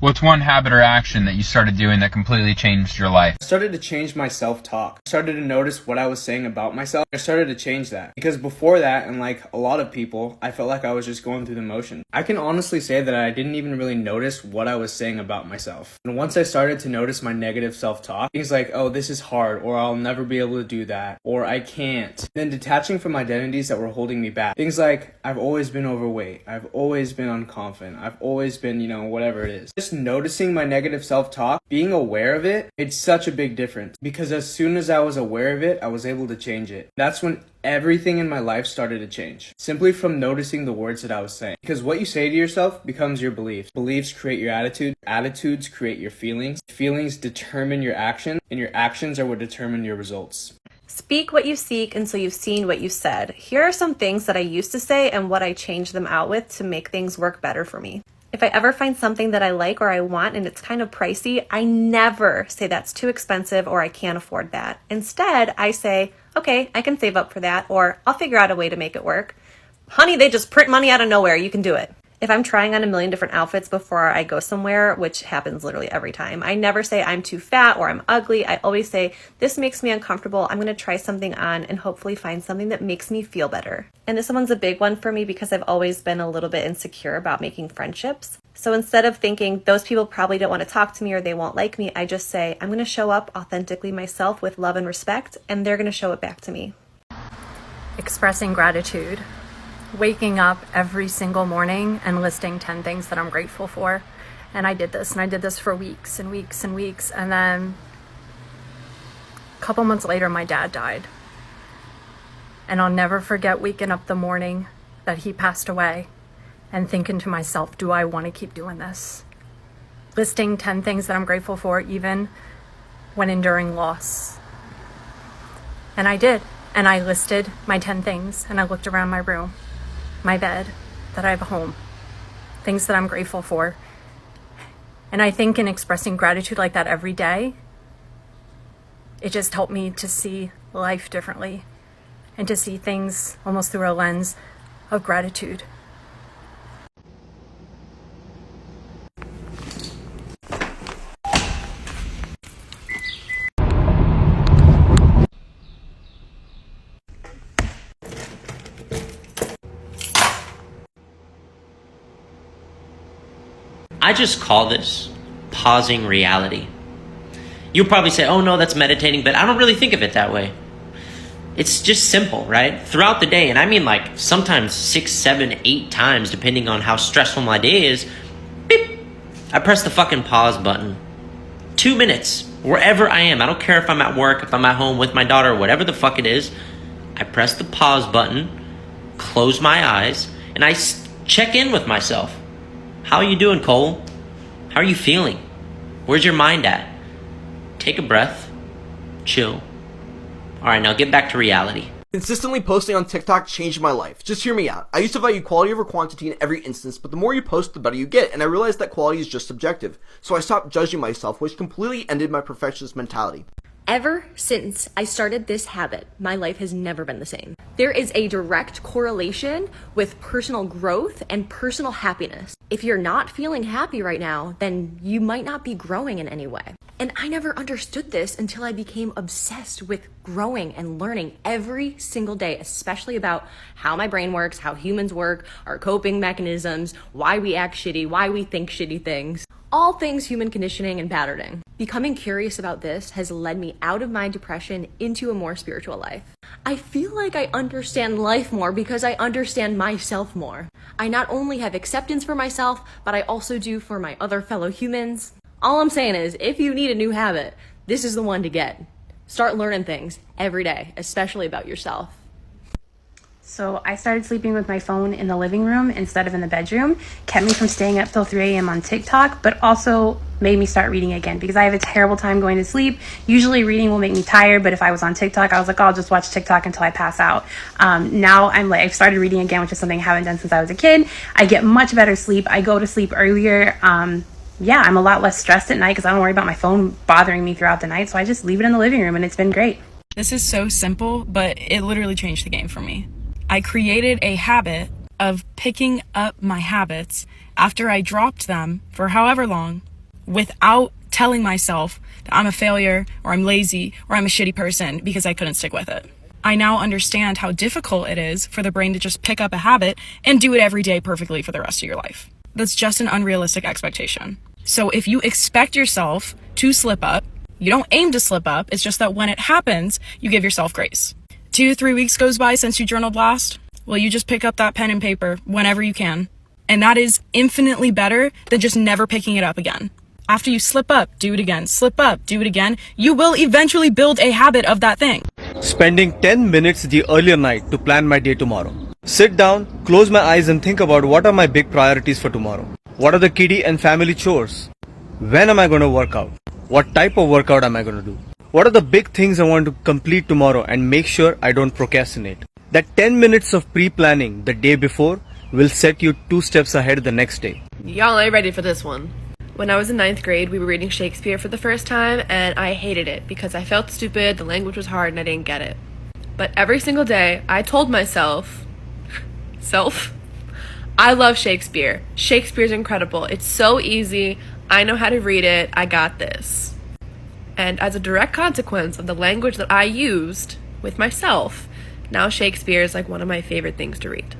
What's one habit or action that you started doing that completely changed your life? I started to change my self-talk. I started to notice what I was saying about myself. I started to change that. Because before that, and like a lot of people, I felt like I was just going through the motion. I can honestly say that I didn't even really notice what I was saying about myself. And once I started to notice my negative self-talk, things like, oh, this is hard, or I'll never be able to do that, or I can't. Then detaching from identities that were holding me back. Things like, I've always been overweight. I've always been unconfident. I've always been, whatever it is. Just noticing my negative self-talk, being aware of it, it's such a big difference. Because as soon as I was aware of it, I was able to change it. That's when everything in my life started to change. Simply from noticing the words that I was saying. Because what you say to yourself becomes your beliefs. Beliefs create your attitude. Attitudes create your feelings. Feelings determine your action. And your actions are what determine your results. Speak what you seek until you've seen what you said. Here are some things that I used to say and what I changed them out with to make things work better for me. If I ever find something that I like or I want and it's kind of pricey, I never say that's too expensive or I can't afford that. Instead, I say, okay, I can save up for that, or I'll figure out a way to make it work. Honey, they just print money out of nowhere. You can do it. If I'm trying on a million different outfits before I go somewhere, which happens literally every time, I never say I'm too fat or I'm ugly. I always say, this makes me uncomfortable. I'm going to try something on and hopefully find something that makes me feel better. And this one's a big one for me because I've always been a little bit insecure about making friendships. So instead of thinking those people probably don't want to talk to me or they won't like me, I just say, I'm going to show up authentically myself with love and respect, and they're going to show it back to me. Expressing gratitude. Waking up every single morning and listing 10 things that I'm grateful for. And I did this for weeks and weeks and weeks. And then a couple months later, my dad died. And I'll never forget waking up the morning that he passed away and thinking to myself, do I want to keep doing this? Listing 10 things that I'm grateful for, even when enduring loss. And I did. And I listed my 10 things, and I looked around my room, my bed, that I have a home, things that I'm grateful for. And I think in expressing gratitude like that every day, it just helped me to see life differently and to see things almost through a lens of gratitude. I just call this pausing reality. You'll probably say, oh no, that's meditating, but I don't really think of it that way. It's just simple, right? Throughout the day, and I mean like sometimes 6, 7, 8 times, depending on how stressful my day is, beep, I press the fucking pause button. 2 minutes, wherever I am. I don't care if I'm at work, if I'm at home with my daughter, whatever the fuck it is. I press the pause button, close my eyes, and I check in with myself. How are you doing, Cole? How are you feeling? Where's your mind at? Take a breath. Chill. Alright, now get back to reality. Consistently posting on TikTok changed my life. Just hear me out. I used to value quality over quantity in every instance, but the more you post, the better you get, and I realized that quality is just subjective. So I stopped judging myself, which completely ended my perfectionist mentality. Ever since I started this habit, my life has never been the same. There is a direct correlation with personal growth and personal happiness. If you're not feeling happy right now, then you might not be growing in any way. And I never understood this until I became obsessed with growing and learning every single day, especially about how my brain works, how humans work, our coping mechanisms, why we act shitty, why we think shitty things. All things human conditioning and patterning. Becoming curious about this has led me out of my depression into a more spiritual life. I feel like I understand life more because I understand myself more. I not only have acceptance for myself, but I also do for my other fellow humans. All I'm saying is, if you need a new habit, this is the one to get. Start learning things every day, especially about yourself. So I started sleeping with my phone in the living room instead of in the bedroom. Kept me from staying up till 3 a.m. on TikTok, but also made me start reading again because I have a terrible time going to sleep. Usually reading will make me tired, but if I was on TikTok, I was like, oh, I'll just watch TikTok until I pass out. Now I've started reading again, which is something I haven't done since I was a kid. I get much better sleep. I go to sleep earlier. I'm a lot less stressed at night because I don't worry about my phone bothering me throughout the night. So I just leave it in the living room and it's been great. This is so simple, but it literally changed the game for me. I created a habit of picking up my habits after I dropped them for however long without telling myself that I'm a failure or I'm lazy or I'm a shitty person because I couldn't stick with it. I now understand how difficult it is for the brain to just pick up a habit and do it every day perfectly for the rest of your life. That's just an unrealistic expectation. So if you expect yourself to slip up, you don't aim to slip up, it's just that when it happens, you give yourself grace. 2 to 3 weeks goes by since you journaled last, well, you just pick up that pen and paper whenever you can. And that is infinitely better than just never picking it up again. After you slip up, do it again, slip up, do it again, you will eventually build a habit of that thing. Spending 10 minutes the earlier night to plan my day tomorrow. Sit down, close my eyes and think about what are my big priorities for tomorrow. What are the kiddie and family chores? When am I going to work out? What type of workout am I going to do? What are the big things I want to complete tomorrow and make sure I don't procrastinate? That 10 minutes of pre-planning the day before will set you 2 steps ahead the next day. Y'all ain't ready for this one. When I was in 9th grade, we were reading Shakespeare for the first time, and I hated it because I felt stupid, the language was hard, and I didn't get it. But every single day, I told myself, I love Shakespeare. Shakespeare's incredible. It's so easy. I know how to read it. I got this. And as a direct consequence of the language that I used with myself, now Shakespeare is like one of my favorite things to read.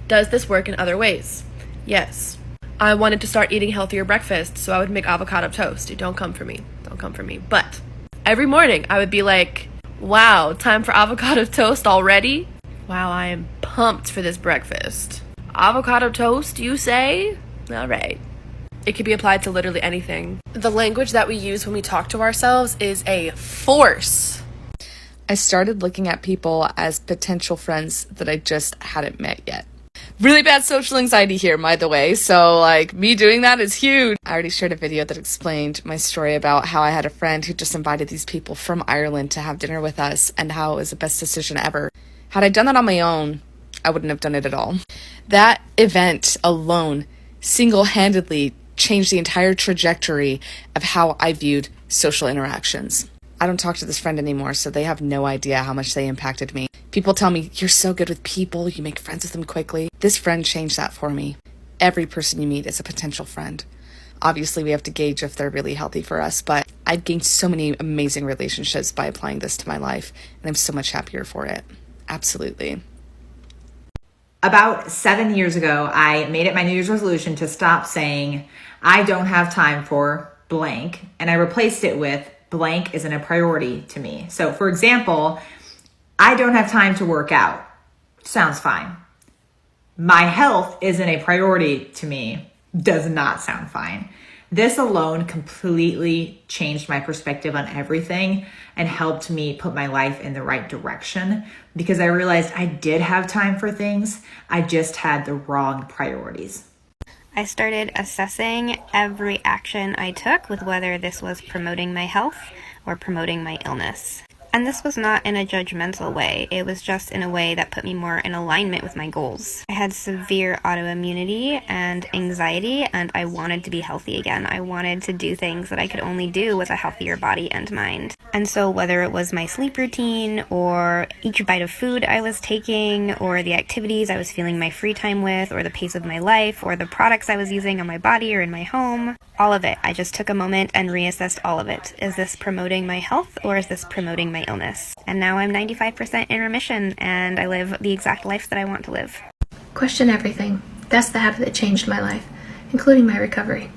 Does this work in other ways? Yes. I wanted to start eating healthier breakfast, so I would make avocado toast. Don't come for me. Don't come for me. But every morning I would be like, wow, time for avocado toast already? Wow, I am pumped for this breakfast. Avocado toast, you say? All right. It could be applied to literally anything. The language that we use when we talk to ourselves is a force. I started looking at people as potential friends that I just hadn't met yet. Really bad social anxiety here, by the way, so like me doing that is huge. I already shared a video that explained my story about how I had a friend who just invited these people from Ireland to have dinner with us and how it was the best decision ever. Had I done that on my own, I wouldn't have done it at all. That event alone single-handedly changed the entire trajectory of how I viewed social interactions. I don't talk to this friend anymore, so they have no idea how much they impacted me. People tell me, you're so good with people, you make friends with them quickly. This friend changed that for me. Every person you meet is a potential friend. Obviously, we have to gauge if they're really healthy for us, but I've gained so many amazing relationships by applying this to my life, and I'm so much happier for it. Absolutely. About 7 years ago, I made it my New Year's resolution to stop saying, I don't have time for blank, and I replaced it with blank isn't a priority to me. So for example, I don't have time to work out. Sounds fine. My health isn't a priority to me. Does not sound fine. This alone completely changed my perspective on everything and helped me put my life in the right direction because I realized I did have time for things. I just had the wrong priorities. I started assessing every action I took with whether this was promoting my health or promoting my illness. And this was not in a judgmental way. It was just in a way that put me more in alignment with my goals. I had severe autoimmunity and anxiety, and I wanted to be healthy again. I wanted to do things that I could only do with a healthier body and mind. And so whether it was my sleep routine or each bite of food I was taking or the activities I was filling my free time with or the pace of my life or the products I was using on my body or in my home, all of it, I just took a moment and reassessed all of it. Is this promoting my health or is this promoting my illness? And now I'm 95% in remission and I live the exact life that I want to live. Question everything. That's the habit that changed my life, including my recovery.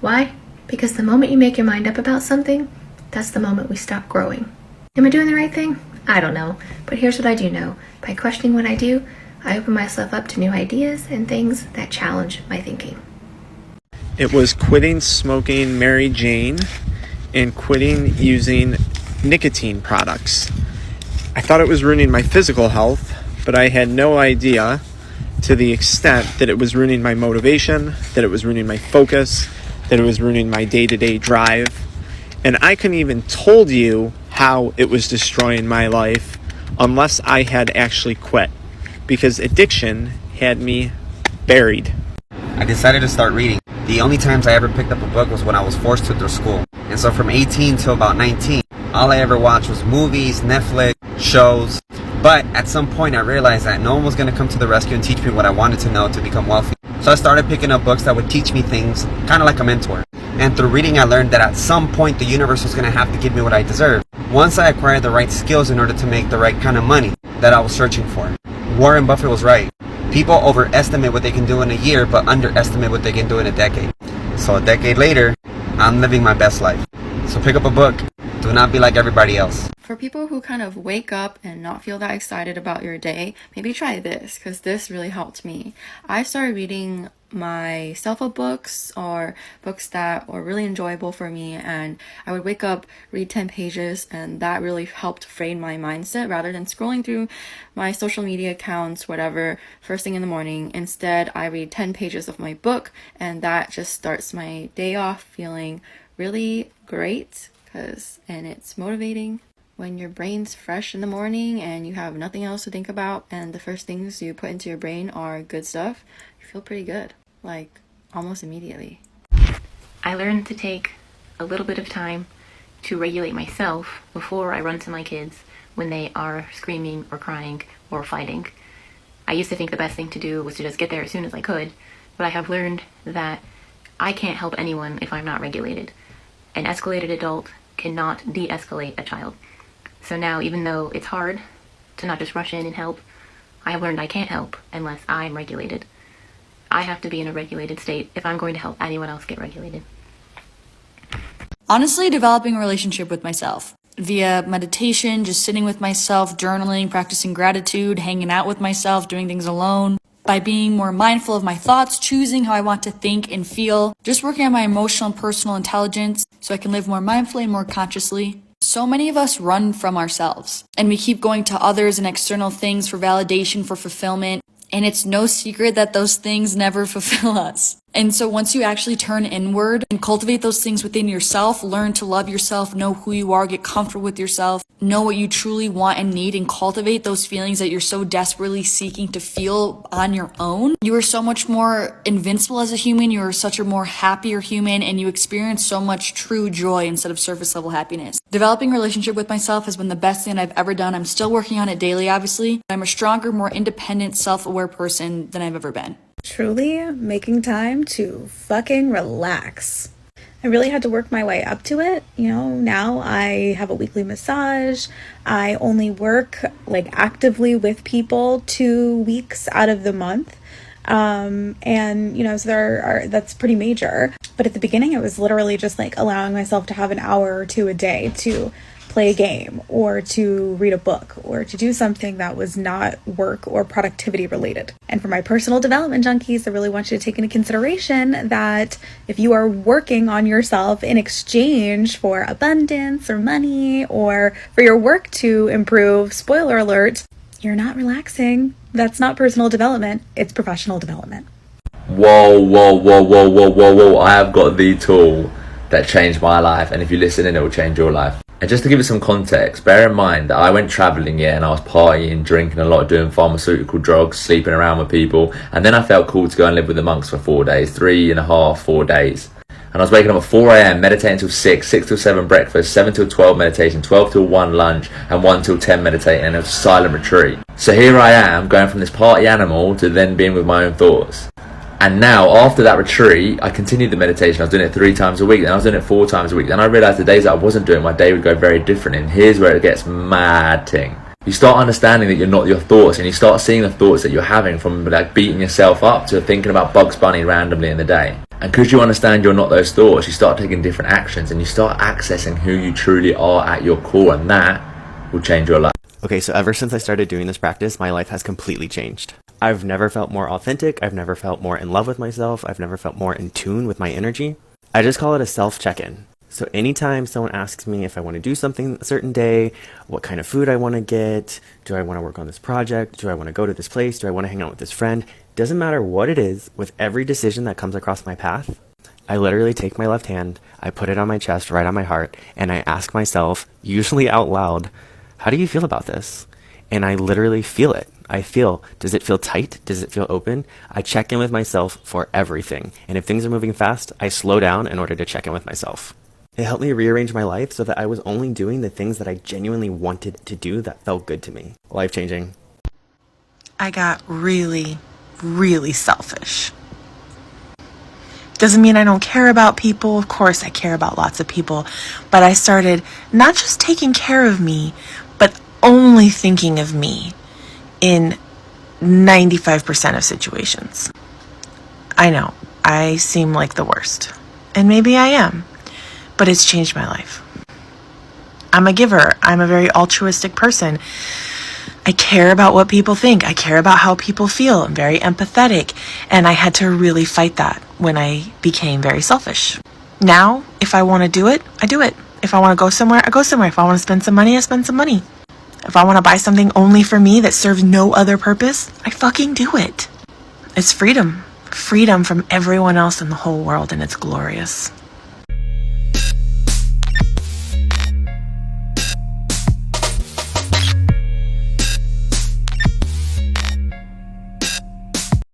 Why? Because the moment you make your mind up about something, that's the moment we stop growing. Am I doing the right thing? I don't know, but here's what I do know. By questioning what I do, I open myself up to new ideas and things that challenge my thinking. It was quitting smoking Mary Jane and quitting using nicotine products. I thought it was ruining my physical health, but I had no idea to the extent that it was ruining my motivation, that it was ruining my focus, that it was ruining my day-to-day drive. And I couldn't even told you how it was destroying my life unless I had actually quit, because addiction had me buried. I decided to start reading. The only times I ever picked up a book was when I was forced to through school. And so from 18 to about 19, all I ever watched was movies, Netflix, shows. But at some point I realized that no one was going to come to the rescue and teach me what I wanted to know to become wealthy. So I started picking up books that would teach me things, kind of like a mentor. And through reading, I learned that at some point the universe was going to have to give me what I deserve. Once I acquired the right skills in order to make the right kind of money that I was searching for. Warren Buffett was right. People overestimate what they can do in a year, but underestimate what they can do in a decade. So a decade later, I'm living my best life. So pick up a book. Do not be like everybody else. For people who kind of wake up and not feel that excited about your day, maybe try this, because this really helped me. I started reading my self-help books or books that were really enjoyable for me, and I would wake up, read 10 pages, and that really helped frame my mindset rather than scrolling through my social media accounts, whatever, first thing in the morning. Instead, I read 10 pages of my book, and that just starts my day off feeling really great, and it's motivating. When your brain's fresh in the morning and you have nothing else to think about and the first things you put into your brain are good stuff, you feel pretty good, like almost immediately. I learned to take a little bit of time to regulate myself before I run to my kids when they are screaming or crying or fighting. I used to think the best thing to do was to just get there as soon as I could, but I have learned that I can't help anyone if I'm not regulated. An escalated adult cannot de-escalate a child. So now, even though it's hard to not just rush in and help, I have learned I can't help unless I'm regulated. I have to be in a regulated state if I'm going to help anyone else get regulated. Honestly, developing a relationship with myself via meditation, just sitting with myself, journaling, practicing gratitude, hanging out with myself, doing things alone. By being more mindful of my thoughts, choosing how I want to think and feel, just working on my emotional and personal intelligence so I can live more mindfully and more consciously. So many of us run from ourselves and we keep going to others and external things for validation, for fulfillment. And it's no secret that those things never fulfill us. And so once you actually turn inward and cultivate those things within yourself, learn to love yourself, know who you are, get comfortable with yourself, know what you truly want and need, and cultivate those feelings that you're so desperately seeking to feel on your own, you are so much more invincible as a human, you are such a more happier human, and you experience so much true joy instead of surface level happiness. Developing a relationship with myself has been the best thing I've ever done. I'm still working on it daily, obviously. I'm a stronger, more independent, self-aware person than I've ever been. Truly making time to fucking relax. I really had to work my way up to it. You know, now I have a weekly massage. I only work like actively with people 2 weeks out of the month. And you know, so that's pretty major. But at the beginning, it was literally just like allowing myself to have an hour or two a day to play a game or to read a book or to do something that was not work or productivity related. And for my personal development junkies, I really want you to take into consideration that if you are working on yourself in exchange for abundance or money or for your work to improve, spoiler alert, you're not relaxing. That's not personal development, it's professional development. Whoa, whoa, whoa, whoa, whoa, whoa, whoa. I have got the tool that changed my life, and if you listen in, it will change your life. And just to give it some context, bear in mind that I went travelling, and I was partying, drinking a lot, doing pharmaceutical drugs, sleeping around with people, and then I felt cool to go and live with the monks for 4 days, 3.5, 4 days. And I was waking up at 4 a.m, meditating till 6, 6 till 7 breakfast, 7 till 12 meditation, 12 till 1 lunch, and 1 till 10 meditating, and it was a silent retreat. So here I am, going from this party animal to then being with my own thoughts. And now, after that retreat, I continued the meditation. I was doing it 3 times a week, then I was doing it 4 times a week. Then I realised the days that I wasn't doing it, my day would go very different. And here's where it gets mad ting. You start understanding that you're not your thoughts, and you start seeing the thoughts that you're having, from like beating yourself up to thinking about Bugs Bunny randomly in the day. And because you understand you're not those thoughts, you start taking different actions, and you start accessing who you truly are at your core, and that will change your life. Okay, so ever since I started doing this practice, my life has completely changed. I've never felt more authentic. I've never felt more in love with myself. I've never felt more in tune with my energy. I just call it a self-check-in. So anytime someone asks me if I want to do something a certain day, what kind of food I want to get, do I want to work on this project, do I want to go to this place, do I want to hang out with this friend, doesn't matter what it is, with every decision that comes across my path, I literally take my left hand, I put it on my chest, right on my heart, and I ask myself, usually out loud, how do you feel about this? And I literally feel it. I feel, does it feel tight? Does it feel open? I check in with myself for everything. And if things are moving fast, I slow down in order to check in with myself. It helped me rearrange my life so that I was only doing the things that I genuinely wanted to do that felt good to me. Life-changing. I got really, really selfish. Doesn't mean I don't care about people. Of course, I care about lots of people. But I started not just taking care of me, but only thinking of me in 95% of situations. I know, I seem like the worst. And maybe I am. But it's changed my life. I'm a giver. I'm a very altruistic person. I care about what people think. I care about how people feel. I'm very empathetic. And I had to really fight that when I became very selfish. Now, if I want to do it, I do it. If I want to go somewhere, I go somewhere. If I want to spend some money, I spend some money. If I want to buy something only for me that serves no other purpose, I fucking do it. It's freedom. Freedom from everyone else in the whole world, and it's glorious.